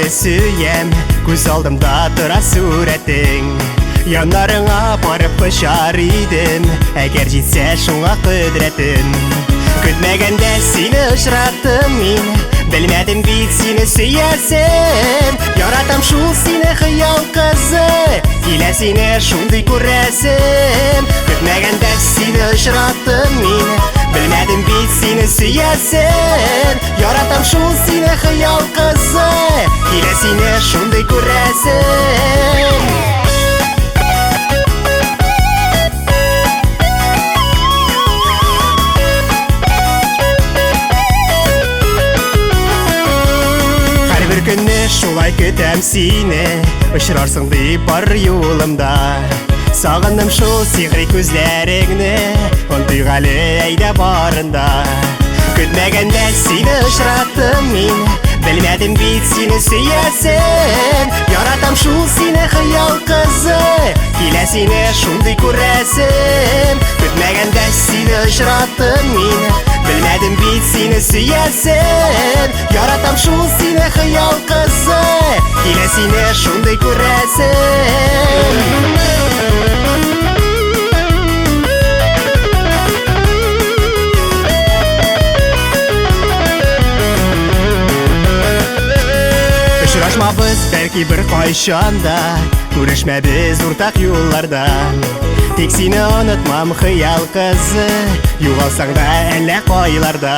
сөйем, көз алдымда тұра суретің. Янарыңа барып құшар идім, әгер жетсе шуңа құдіретің. Күтмәгәндә сине очраттым мин, белмәдем бит сине сөясем. Яратам шул сине хыял кызы, килә сине шундый күрәсем. Күтмәгәндә сине очраттым мин, белмәдем бит сине сөясем. Яратам шул сине хыял кызы, килә сине шундый күрәсем. Бер көнне шулай көтәм сине, очрарсың дип бар юлымда. Сагындым шул сихри күзләреңне, онтыйга әле әйдә барында. Көтмәгәндә сине очраттым мин, белмәдем бит сине сөясем. Яратам шул сине хыял кызы, килә сине шундый күрәсем. Көтмәгәндә сине очраттым мин, белмәдем бит сине сөясем. Яратам шул сине хыял кызы, килә сине шундый күрәсем. Очрашмабыз бәлки бер кайчанда, күрешмәбез уртак юлларда. Тик сине онытмам хыял кызы, югалсаң да әллә кайларда.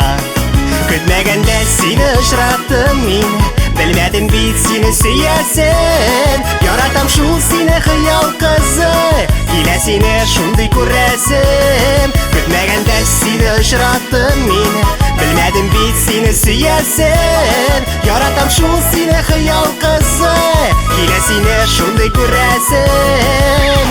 Көтмәгәндә сине очраттым мин, белмәдем бит сине сөясем. Яратам шул сине хыял кызы, килә сине шундый күрәсем. Көтмәгәндә сине очраттым мин, белмәдем бит сине сөясем. Яратам шул сине хыял кызы, килә сине шундый күрәсем.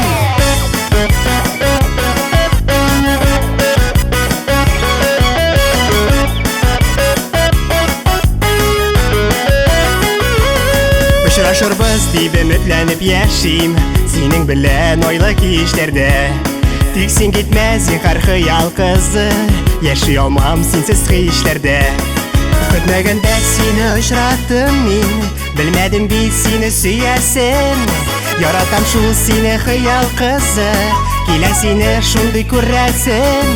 Очрашырбыз дип өметләнеп яшим, синең белән айлы кичләрдә. Тик син китмә зинһар хыял кызы, яши алмам синсез хисләрдә. Көтмәгәндә сине очраттым мин, белмәдем бит сине сөясем. Яратам шул сине хыял кызы, килә сине шундый күрәсем.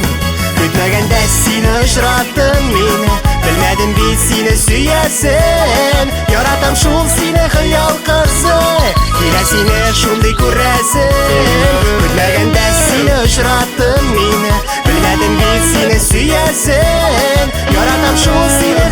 Көтмәгәндә сине очраттым мин, белмәдем бит сине сөясем. Яратам шул сине хыял кызы, килә сине шундый күрәсем. Көтмәгәндә сине очраттым мин, белмәдем бит сине сөясем. Яратам шул сине